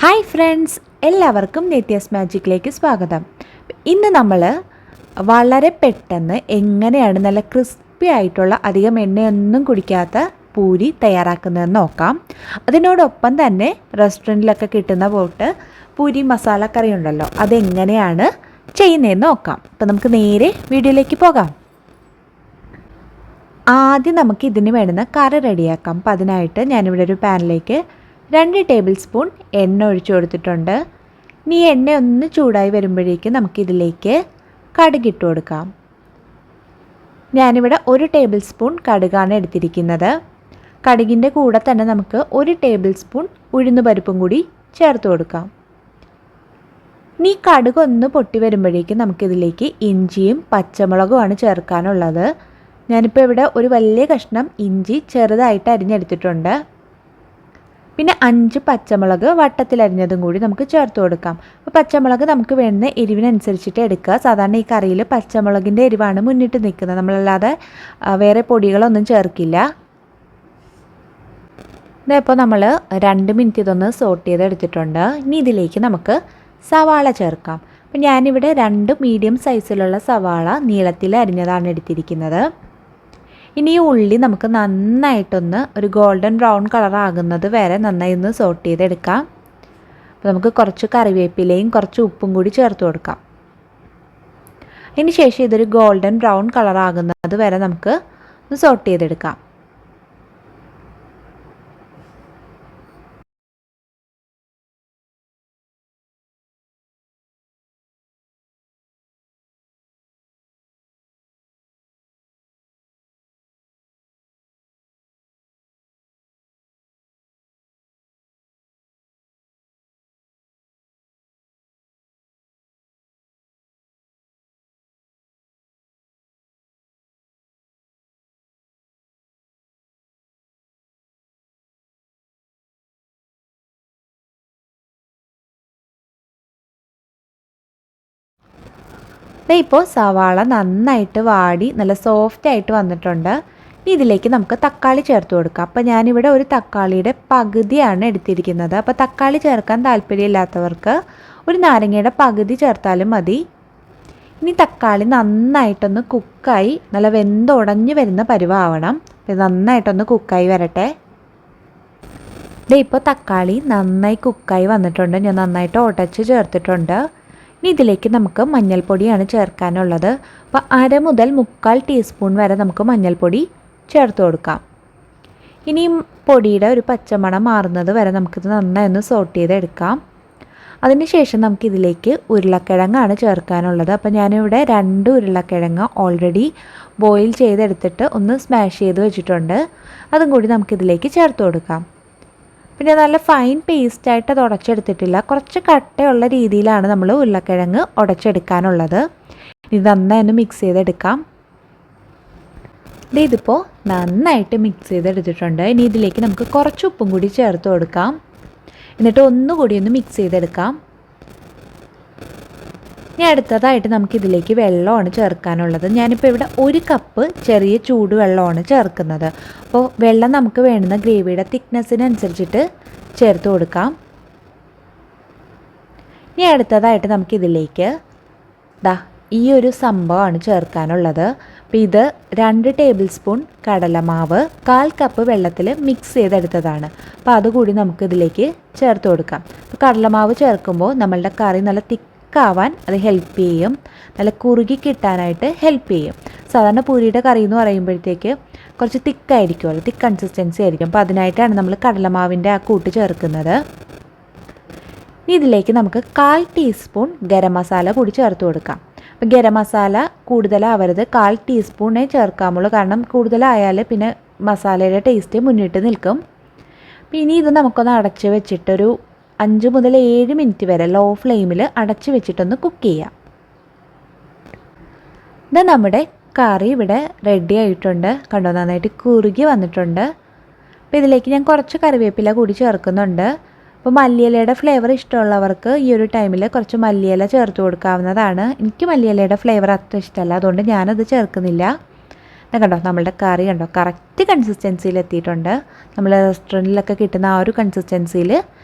Hi friends, എല്ലാവർക്കും നെത്യാസ്മാജിക്കിലേക്ക് സ്വാഗതം. ഇന്ന് നമ്മൾ വളരെ പെട്ടെന്ന് എങ്ങനെയാണ് നല്ല ക്രിസ്പി ആയിട്ടുള്ള അധികം എണ്ണയൊന്നും കുടിക്കാത്ത പൂരി തയ്യാറാക്കുന്നതെന്ന് നോക്കാം. അതിനോടൊപ്പം തന്നെ റെസ്റ്റോറൻറ്റിലൊക്കെ കിട്ടുന്ന പോട്ട് പൂരി മസാല കറി ഉണ്ടല്ലോ, അതെങ്ങനെയാണ് ചെയ്യുന്നതെന്ന് നോക്കാം. അപ്പോൾ നമുക്ക് നേരെ വീഡിയോയിലേക്ക് പോകാം. ആദ്യം നമുക്ക് ഇതിന് വേണ്ടുന്ന കറി റെഡിയാക്കാം. അപ്പോൾ അതിനായിട്ട് ഞാനിവിടെ ഒരു പാനിലേക്ക് 2 ടേബിൾ സ്പൂൺ എണ്ണ ഒഴിച്ചു കൊടുത്തിട്ടുണ്ട്. ഇനി എണ്ണ ഒന്ന് ചൂടായി വരുമ്പോഴേക്കും നമുക്കിതിലേക്ക് കടുകിട്ട് കൊടുക്കാം. ഞാനിവിടെ 1 ടേബിൾ സ്പൂൺ കടുകാണ് എടുത്തിരിക്കുന്നത്. കടുകിൻ്റെ കൂടെ തന്നെ നമുക്ക് 1 ടേബിൾ സ്പൂൺ ഉഴുന്നുപരിപ്പും കൂടി ചേർത്ത് കൊടുക്കാം. ഇനി കടുക് ഒന്ന് പൊട്ടി വരുമ്പോഴേക്കും നമുക്കിതിലേക്ക് ഇഞ്ചിയും പച്ചമുളകുമാണ് ചേർക്കാനുള്ളത്. ഞാനിപ്പോൾ ഇവിടെ ഒരു വലിയ കഷ്ണം ഇഞ്ചി ചെറുതായിട്ട് അരിഞ്ഞെടുത്തിട്ടുണ്ട്. പിന്നെ 5 പച്ചമുളക് വട്ടത്തിലരിഞ്ഞതും കൂടി നമുക്ക് ചേർത്ത് കൊടുക്കാം. അപ്പോൾ പച്ചമുളക് നമുക്ക് വേണ്ടുന്ന എരിവിനനുസരിച്ചിട്ട് എടുക്കുക. സാധാരണ ഈ കറിയിൽ പച്ചമുളകിൻ്റെ എരിവാണ് മുന്നിട്ട് നിൽക്കുന്നത്, നമ്മളല്ലാതെ വേറെ പൊടികളൊന്നും ചേർക്കില്ല. ഇതിപ്പോൾ നമ്മൾ 2 മിനിറ്റ് ഇതൊന്ന് സോട്ട് ചെയ്തെടുത്തിട്ടുണ്ട്. ഇനി ഇതിലേക്ക് നമുക്ക് സവാള ചേർക്കാം. അപ്പോൾ ഞാനിവിടെ 2 മീഡിയം സൈസിലുള്ള സവാള നീളത്തിൽ അരിഞ്ഞതാണ് എടുത്തിരിക്കുന്നത്. ഇനി ഈ ഉള്ളി നമുക്ക് നന്നായിട്ടൊന്ന് ഒരു ഗോൾഡൻ ബ്രൗൺ കളർ ആകുന്നത് വരെ നന്നായി ഒന്ന് സോട്ട് ചെയ്തെടുക്കാം. അപ്പോൾ നമുക്ക് കുറച്ച് കറിവേപ്പിലയും കുറച്ച് ഉപ്പും കൂടി ചേർത്ത് കൊടുക്കാം. അതിന് ശേഷം ഇതൊരു ഗോൾഡൻ ബ്രൗൺ കളർ ആകുന്നത് വരെ നമുക്ക് ഒന്ന് സോട്ട് ചെയ്തെടുക്കാം. ഇപ്പോൾ സവാള നന്നായിട്ട് വാടി നല്ല സോഫ്റ്റ് ആയിട്ട് വന്നിട്ടുണ്ട്. ഇതിലേക്ക് നമുക്ക് തക്കാളി ചേർത്ത് കൊടുക്കാം. അപ്പോൾ ഞാനിവിടെ ഒരു തക്കാളിയുടെ പകുതിയാണ് എടുത്തിരിക്കുന്നത്. അപ്പോൾ തക്കാളി ചേർക്കാൻ താല്പര്യമില്ലാത്തവർക്ക് ഒരു നാരങ്ങയുടെ പകുതി ചേർത്താലും മതി. ഇനി തക്കാളി നന്നായിട്ടൊന്ന് കുക്കായി നല്ല വെന്തുടഞ്ഞ് വരുന്ന പരുവാവണം. ഇത് നന്നായിട്ടൊന്ന് കുക്കായി വരട്ടെ. ഇപ്പോൾ തക്കാളി നന്നായി കുക്കായി വന്നിട്ടുണ്ട്. ഞാൻ നന്നായിട്ട് ഉടച്ച് ചേർത്തിട്ടുണ്ട്. ഇനി ഇതിലേക്ക് നമുക്ക് മഞ്ഞൾപ്പൊടിയാണ് ചേർക്കാനുള്ളത്. അപ്പോൾ 1/2 മുതൽ 3/4 ടീസ്പൂൺ വരെ നമുക്ക് മഞ്ഞൾപ്പൊടി ചേർത്ത് കൊടുക്കാം. ഇനി പൊടിയുടെ ഒരു പച്ചമണം മാറുന്നത് വരെ നമുക്കിത് നന്നായി ഒന്ന് സോട്ട് ചെയ്തെടുക്കാം. അതിനുശേഷം നമുക്കിതിലേക്ക് ഉരുളക്കിഴങ്ങാണ് ചേർക്കാനുള്ളത്. അപ്പോൾ ഞാനിവിടെ 2 ഉരുളക്കിഴങ്ങ് ഓൾറെഡി ബോയിൽ ചെയ്തെടുത്തിട്ട് ഒന്ന് സ്മാഷ് ചെയ്ത് വെച്ചിട്ടുണ്ട്. അതും കൂടി നമുക്കിതിലേക്ക് ചേർത്ത് കൊടുക്കാം. പിന്നെ നല്ല ഫൈൻ പേസ്റ്റായിട്ട് അത് ഉടച്ചെടുത്തിട്ടില്ല, കുറച്ച് കട്ടയുള്ള രീതിയിലാണ് നമ്മൾ ഉരുളക്കിഴങ്ങ് ഉടച്ചെടുക്കാനുള്ളത്. ഇത് നന്നായി ഒന്ന് മിക്സ് ചെയ്തെടുക്കാം. ഇതിപ്പോൾ നന്നായിട്ട് മിക്സ് ചെയ്തെടുത്തിട്ടുണ്ട്. ഇനി ഇതിലേക്ക് നമുക്ക് കുറച്ച് ഉപ്പും കൂടി ചേർത്ത് കൊടുക്കാം. എന്നിട്ട് ഒന്നുകൂടി ഒന്ന് മിക്സ് ചെയ്തെടുക്കാം. ഇനി അടുത്തതായിട്ട് നമുക്കിതിലേക്ക് വെള്ളമാണ് ചേർക്കാനുള്ളത്. ഞാനിപ്പോൾ ഇവിടെ 1 കപ്പ് ചെറിയ ചൂടുവെള്ളമാണ് ചേർക്കുന്നത്. അപ്പോൾ വെള്ളം നമുക്ക് വേണ്ടുന്ന ഗ്രേവിയുടെ തിക്നെസ്സിനനുസരിച്ചിട്ട് ചേർത്ത് കൊടുക്കാം. ഇനി അടുത്തതായിട്ട് നമുക്കിതിലേക്ക് ഈ ഒരു സംഭവമാണ് ചേർക്കാനുള്ളത്. അപ്പോൾ ഇത് 2 ടേബിൾ സ്പൂൺ കടലമാവ് 1/4 കപ്പ് വെള്ളത്തിൽ മിക്സ് ചെയ്തെടുത്തതാണ്. അപ്പോൾ അതുകൂടി നമുക്കിതിലേക്ക് ചേർത്ത് കൊടുക്കാം. അപ്പോൾ കടലമാവ് ചേർക്കുമ്പോൾ നമ്മളുടെ കറി നല്ല തിക്കാവാൻ അത് ഹെൽപ്പ് ചെയ്യും, നല്ല കുറുകി കിട്ടാനായിട്ട് ഹെൽപ്പ് ചെയ്യും. സാധാരണ പൂരിയുടെ കറി എന്ന് പറയുമ്പോഴത്തേക്ക് കുറച്ച് തിക്കായിരിക്കുമല്ലോ, തിക്ക് കൺസിസ്റ്റൻസി ആയിരിക്കും. അപ്പോൾ അതിനായിട്ടാണ് നമ്മൾ കടലമാവിൻ്റെ ആ കൂട്ട് ചേർക്കുന്നത്. ഇതിലേക്ക് നമുക്ക് 1/4 ടീസ്പൂൺ ഗരം മസാല കൂടി ചേർത്ത് കൊടുക്കാം. അപ്പോൾ ഗരം മസാല കൂടുതലാവരുത്, 1/4 ടീസ്പൂണേ ചേർക്കാമുള്ളൂ. കാരണം കൂടുതലായാൽ പിന്നെ മസാലയുടെ ടേസ്റ്റ് മുന്നിട്ട് നിൽക്കും. അപ്പോൾ ഇനി ഇത് നമുക്കൊന്ന് അടച്ച് വെച്ചിട്ടൊരു 5 മുതൽ 7 മിനിറ്റ് വരെ ലോ ഫ്ലെയിമിൽ അടച്ച് വെച്ചിട്ടൊന്ന് കുക്ക് ചെയ്യാം. ഇത് നമ്മുടെ കറി ഇവിടെ റെഡി ആയിട്ടുണ്ട്. കണ്ടോ, നന്നായിട്ട് കുറുകി വന്നിട്ടുണ്ട്. അപ്പോൾ ഇതിലേക്ക് ഞാൻ കുറച്ച് കറിവേപ്പില കൂടി ചേർക്കുന്നുണ്ട്. അപ്പോൾ മല്ലിയിലയുടെ ഫ്ലേവർ ഇഷ്ടമുള്ളവർക്ക് ഈ ഒരു ടൈമിൽ കുറച്ച് മല്ലിയില ചേർത്ത് കൊടുക്കാവുന്നതാണ്. എനിക്ക് മല്ലിയിലയുടെ ഫ്ലേവർ അത്ര ഇഷ്ടമല്ല, അതുകൊണ്ട് ഞാനത് ചേർക്കുന്നില്ല. കണ്ടോ, നമ്മളുടെ കറി കണ്ടോ കറക്റ്റ് കൺസിസ്റ്റൻസിയിൽ എത്തിയിട്ടുണ്ട്. നമ്മൾ റെസ്റ്റോറൻറ്റിലൊക്കെ കിട്ടുന്ന ആ ഒരു കൺസിസ്റ്റൻസിയിൽ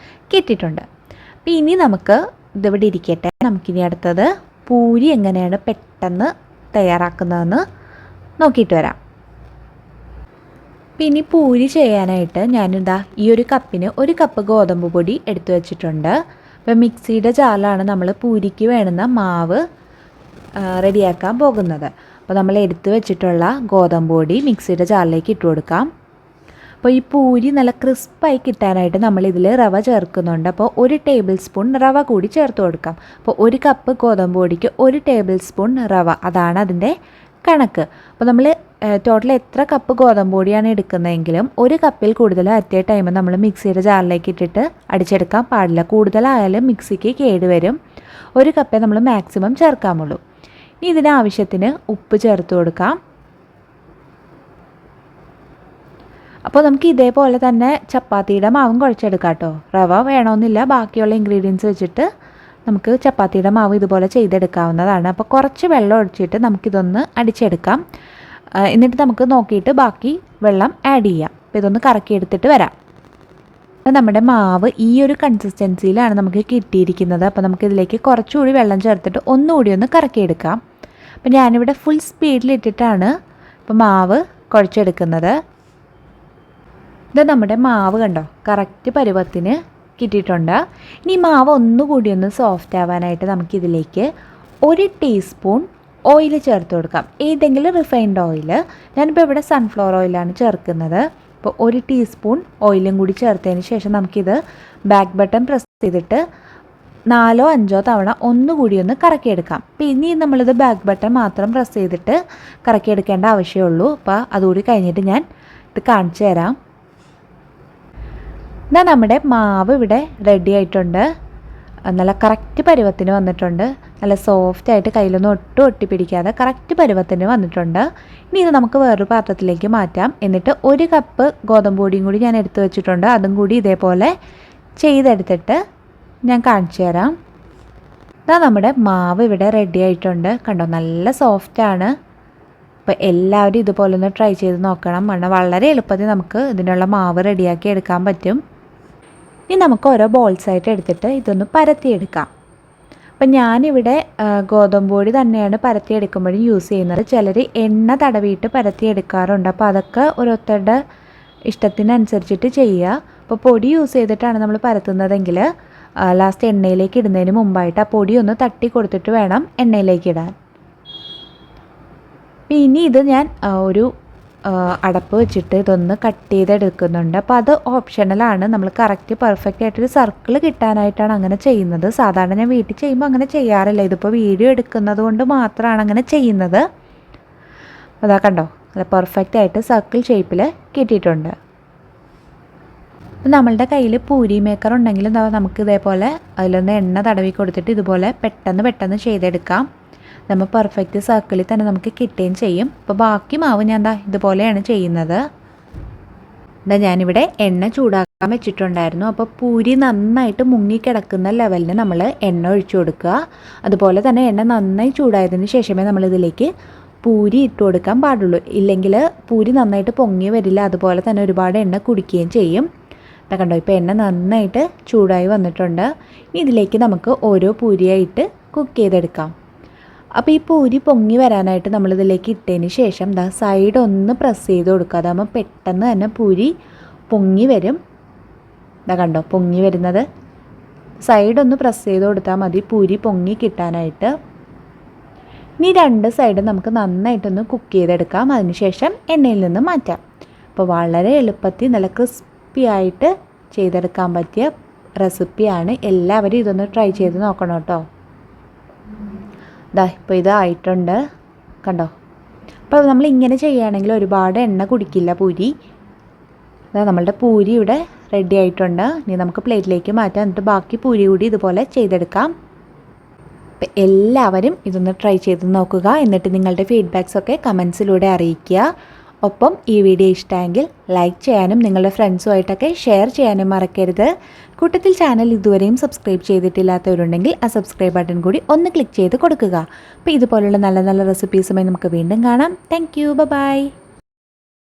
കിട്ടിയിട്ടുണ്ട്. അപ്പോൾ ഇനി നമുക്ക് ഇതിവിടെ ഇരിക്കട്ടെ. നമുക്കിനി അടുത്തത് പൂരി എങ്ങനെയാണ് പെട്ടെന്ന് തയ്യാറാക്കുന്നതെന്ന് നോക്കിയിട്ട് വരാം. അപ്പോൾ ഇനി പൂരി ചെയ്യാനായിട്ട് ഞാനിതാ ഈ ഒരു കപ്പിന് 1 കപ്പ് ഗോതമ്പ് പൊടി എടുത്തു വെച്ചിട്ടുണ്ട്. അപ്പോൾ മിക്സിയുടെ ജാറിലാണ് നമ്മൾ പൂരിക്ക് വേണ്ടുന്ന മാവ് റെഡിയാക്കാൻ പോകുന്നത്. അപ്പോൾ നമ്മൾ എടുത്തു വെച്ചിട്ടുള്ള ഗോതമ്പ് പൊടി മിക്സിയുടെ ജാറിലേക്ക് ഇട്ട് കൊടുക്കാം. അപ്പോൾ ഈ പൂരി നല്ല ക്രിസ്പായി കിട്ടാനായിട്ട് നമ്മളിതിൽ റവ ചേർക്കുന്നുണ്ട്. അപ്പോൾ 1 ടേബിൾ സ്പൂൺ റവ കൂടി ചേർത്ത് കൊടുക്കാം. അപ്പോൾ 1 കപ്പ് ഗോതമ്പ് പൊടിക്ക് 1 ടേബിൾ സ്പൂൺ റവ, അതാണ് അതിൻ്റെ കണക്ക്. അപ്പോൾ നമ്മൾ ടോട്ടൽ എത്ര കപ്പ് ഗോതമ്പ് പൊടിയാണ് എടുക്കുന്നതെങ്കിലും 1 കപ്പിൽ കൂടുതൽ അറ്റ് എ ടൈം നമ്മൾ മിക്സിയുടെ ജാറിലേക്ക് ഇട്ടിട്ട് അടിച്ചെടുക്കാൻ പാടില്ല. കൂടുതലായാലും മിക്സിക്ക് കേടുവരും. 1 കപ്പേ നമ്മൾ മാക്സിമം ചേർക്കാമുള്ളൂ. ഇനി ഇതിനാവശ്യത്തിന് ഉപ്പ് ചേർത്ത് കൊടുക്കാം. അപ്പോൾ നമുക്ക് ഇതേപോലെ തന്നെ ചപ്പാത്തിയുടെ മാവും കുഴച്ചെടുക്കാം കേട്ടോ. റവ വേണമെന്നില്ല, ബാക്കിയുള്ള ഇൻഗ്രീഡിയൻസ് വെച്ചിട്ട് നമുക്ക് ചപ്പാത്തിയുടെ മാവ് ഇതുപോലെ ചെയ്തെടുക്കാവുന്നതാണ്. അപ്പോൾ കുറച്ച് വെള്ളം ഒഴിച്ചിട്ട് നമുക്കിതൊന്ന് അടിച്ചെടുക്കാം. എന്നിട്ട് നമുക്ക് നോക്കിയിട്ട് ബാക്കി വെള്ളം ആഡ് ചെയ്യാം. അപ്പോൾ ഇതൊന്ന് കറക്കിയെടുത്തിട്ട് വരാം. നമ്മുടെ മാവ് ഈ ഒരു കൺസിസ്റ്റൻസിയിലാണ് നമുക്ക് കിട്ടിയിരിക്കുന്നത്. അപ്പോൾ നമുക്കിതിലേക്ക് കുറച്ചുകൂടി വെള്ളം ചേർത്തിട്ട് ഒന്നുകൂടി ഒന്ന് കറക്കിയെടുക്കാം. അപ്പോൾ ഞാനിവിടെ ഫുൾ സ്പീഡിലിട്ടിട്ടാണ് ഇപ്പോൾ മാവ് കുഴച്ചെടുക്കുന്നത്. ഇത് നമ്മുടെ മാവ് കണ്ടോ കറക്റ്റ് പരുവത്തിന് കിട്ടിയിട്ടുണ്ട്. ഇനി മാവ് ഒന്നുകൂടി ഒന്ന് സോഫ്റ്റ് ആവാനായിട്ട് നമുക്കിതിലേക്ക് 1 ടീസ്പൂൺ ഓയിൽ ചേർത്ത് കൊടുക്കാം. ഏതെങ്കിലും റിഫൈൻഡ് ഓയിൽ. ഞാനിപ്പോൾ ഇവിടെ സൺഫ്ലവർ ഓയിലാണ് ചേർക്കുന്നത്. അപ്പോൾ 1 ടീസ്പൂൺ ഓയിലും കൂടി ചേർത്തതിന് ശേഷം നമുക്കിത് ബാക്ക് ബട്ടൺ പ്രസ് ചെയ്തിട്ട് 4-5 തവണ ഒന്നുകൂടി ഒന്ന് കറക്കിയെടുക്കാം. അപ്പോൾ ഇനി നമ്മളിത് ബാക്ക് ബട്ടൺ മാത്രം പ്രസ് ചെയ്തിട്ട് കറക്കിയെടുക്കേണ്ട ആവശ്യമുള്ളൂ. അപ്പോൾ അതുകൂടി കഴിഞ്ഞിട്ട് ഞാൻ ഇത് കാണിച്ചു തരാം. എന്നാൽ നമ്മുടെ മാവ് ഇവിടെ റെഡി ആയിട്ടുണ്ട്. നല്ല കറക്റ്റ് പരുവത്തിന് വന്നിട്ടുണ്ട്. നല്ല സോഫ്റ്റായിട്ട് കയ്യിലൊന്നും ഒട്ടും ഒട്ടിപ്പിടിക്കാതെ കറക്റ്റ് പരുവത്തിന് വന്നിട്ടുണ്ട്. ഇനി ഇത് നമുക്ക് വേറൊരു പാത്രത്തിലേക്ക് മാറ്റാം. എന്നിട്ട് 1 കപ്പ് ഗോതമ്പ് പൊടിയും കൂടി ഞാൻ എടുത്തു വെച്ചിട്ടുണ്ട്. അതും കൂടി ഇതേപോലെ ചെയ്തെടുത്തിട്ട് ഞാൻ കാണിച്ചു തരാം. ഇതാ നമ്മുടെ മാവ് ഇവിടെ റെഡി ആയിട്ടുണ്ട്. കണ്ടോ നല്ല സോഫ്റ്റാണ്. അപ്പോൾ എല്ലാവരും ഇതുപോലെ ഒന്ന് ട്രൈ ചെയ്ത് നോക്കണം. കാരണം വളരെ എളുപ്പത്തിൽ നമുക്ക് ഇതിനുള്ള മാവ് റെഡിയാക്കി എടുക്കാൻ പറ്റും. ഇനി നമുക്ക് ഓരോ ബോൾസായിട്ട് എടുത്തിട്ട് ഇതൊന്ന് പരത്തിയെടുക്കാം. അപ്പം ഞാനിവിടെ ഗോതമ്പ് പൊടി തന്നെയാണ് പരത്തിയെടുക്കുമ്പോഴും യൂസ് ചെയ്യുന്നത്. ചിലർ എണ്ണ തടവിയിട്ട് പരത്തിയെടുക്കാറുണ്ട്. അപ്പോൾ അതൊക്കെ ഓരോരുത്തരുടെ ഇഷ്ടത്തിനനുസരിച്ചിട്ട് ചെയ്യുക. അപ്പോൾ പൊടി യൂസ് ചെയ്തിട്ടാണ് നമ്മൾ പരത്തുന്നതെങ്കിൽ ലാസ്റ്റ് എണ്ണയിലേക്ക് ഇടുന്നതിന് മുമ്പായിട്ട് ആ പൊടി ഒന്ന് തട്ടി കൊടുത്തിട്ട് വേണം എണ്ണയിലേക്ക് ഇടാൻ. ഇനി ഇത് ഞാൻ ഒരു അടപ്പ് വെച്ചിട്ട് ഇതൊന്ന് കട്ട് ചെയ്തെടുക്കുന്നുണ്ട്. അപ്പോൾ അത് ഓപ്ഷണലാണ്. നമ്മൾ കറക്റ്റ് പെർഫെക്റ്റ് ആയിട്ടൊരു സർക്കിൾ കിട്ടാനായിട്ടാണ് അങ്ങനെ ചെയ്യുന്നത്. സാധാരണ ഞാൻ വീട്ടിൽ ചെയ്യുമ്പോൾ അങ്ങനെ ചെയ്യാറില്ല. ഇതിപ്പോൾ വീഡിയോ എടുക്കുന്നത് കൊണ്ട് മാത്രമാണ് അങ്ങനെ ചെയ്യുന്നത്. അതാ കണ്ടോ നല്ല പെർഫെക്റ്റ് ആയിട്ട് സർക്കിൾ ഷേപ്പിൽ കിട്ടിയിട്ടുണ്ട്. നമ്മളുടെ കയ്യിൽ പൂരി മേക്കർ ഉണ്ടെങ്കിൽ നമുക്ക് ഇതേപോലെ അതിലൊന്ന് എണ്ണ തടവി കൊടുത്തിട്ട് ഇതുപോലെ പെട്ടെന്ന് ചെയ്തെടുക്കാം. നമ്മൾ പെർഫെക്റ്റ് സർക്കിളിൽ തന്നെ നമുക്ക് കിട്ടുകയും ചെയ്യും. അപ്പോൾ ബാക്കി മാവ് ഞാൻ ഇതുപോലെയാണ് ചെയ്യുന്നത്. ഞാനിവിടെ എണ്ണ ചൂടാക്കാൻ വെച്ചിട്ടുണ്ടായിരുന്നു. അപ്പോൾ പൂരി നന്നായിട്ട് മുങ്ങിക്കിടക്കുന്ന ലെവലിന് നമ്മൾ എണ്ണ ഒഴിച്ചു കൊടുക്കുക. അതുപോലെ തന്നെ എണ്ണ നന്നായി ചൂടായതിന് ശേഷമേ നമ്മളിതിലേക്ക് പൂരി ഇട്ട് കൊടുക്കാൻ പാടുള്ളൂ. ഇല്ലെങ്കിൽ പൂരി നന്നായിട്ട് പൊങ്ങി വരില്ല. അതുപോലെ തന്നെ ഒരുപാട് എണ്ണ കുടിക്കുകയും ചെയ്യും. കണ്ടോ ഇപ്പോൾ എണ്ണ നന്നായിട്ട് ചൂടായി വന്നിട്ടുണ്ട്. ഇനി ഇതിലേക്ക് നമുക്ക് ഓരോ പൂരിയായിട്ട് കുക്ക് ചെയ്തെടുക്കാം. അപ്പോൾ ഈ പൂരി പൊങ്ങി വരാനായിട്ട് നമ്മളിതിലേക്ക് ഇട്ടതിന് ശേഷം സൈഡ് ഒന്ന് പ്രസ് ചെയ്ത് കൊടുക്കുക. അതാകുമ്പോൾ പെട്ടെന്ന് തന്നെ പൂരി പൊങ്ങി വരും. കണ്ടോ പൊങ്ങി വരുന്നത്. സൈഡൊന്ന് പ്രസ് ചെയ്ത് കൊടുത്താൽ മതി പൂരി പൊങ്ങി കിട്ടാനായിട്ട്. ഇനി 2 സൈഡും നമുക്ക് നന്നായിട്ടൊന്ന് കുക്ക് ചെയ്തെടുക്കാം. അതിനുശേഷം എണ്ണയിൽ നിന്ന് മാറ്റാം. അപ്പോൾ വളരെ എളുപ്പത്തിൽ നല്ല ക്രിസ്പി ആയിട്ട് ചെയ്തെടുക്കാൻ പറ്റിയ റെസിപ്പിയാണ്. എല്ലാവരും ഇതൊന്ന് ട്രൈ ചെയ്ത് നോക്കണം കേട്ടോ. ഇപ്പോൾ ഇതായിട്ടുണ്ട് കണ്ടോ. അപ്പോൾ നമ്മൾ ഇങ്ങനെ ചെയ്യുകയാണെങ്കിൽ ഒരുപാട് എണ്ണ കുടിക്കില്ല പൂരി. നമ്മളുടെ പൂരി ഇവിടെ റെഡി ആയിട്ടുണ്ട്. ഇനി നമുക്ക് പ്ലേറ്റിലേക്ക് മാറ്റാം. എന്നിട്ട് ബാക്കി പൂരി കൂടി ഇതുപോലെ ചെയ്തെടുക്കാം. അപ്പോൾ എല്ലാവരും ഇതൊന്ന് ട്രൈ ചെയ്ത് നോക്കുക. എന്നിട്ട് നിങ്ങളുടെ ഫീഡ്ബാക്സൊക്കെ കമൻസിലൂടെ അറിയിക്കുക. ഒപ്പം ഈ വീഡിയോ ഇഷ്ടമെങ്കിൽ ലൈക്ക് ചെയ്യാനും നിങ്ങളുടെ ഫ്രണ്ട്സുമായിട്ടൊക്കെ ഷെയർ ചെയ്യാനും മറക്കരുത്. കൂട്ടത്തിൽ ചാനൽ ഇതുവരെയും സബ്സ്ക്രൈബ് ചെയ്തിട്ടില്ലാത്തവരുണ്ടെങ്കിൽ ആ സബ്സ്ക്രൈബ് ബട്ടൺ കൂടി ഒന്ന് ക്ലിക്ക് ചെയ്ത് കൊടുക്കുക. അപ്പോൾ ഇതുപോലുള്ള നല്ല നല്ല റെസിപ്പീസുമായി നമുക്ക് വീണ്ടും കാണാം. Thank you. ബൈ.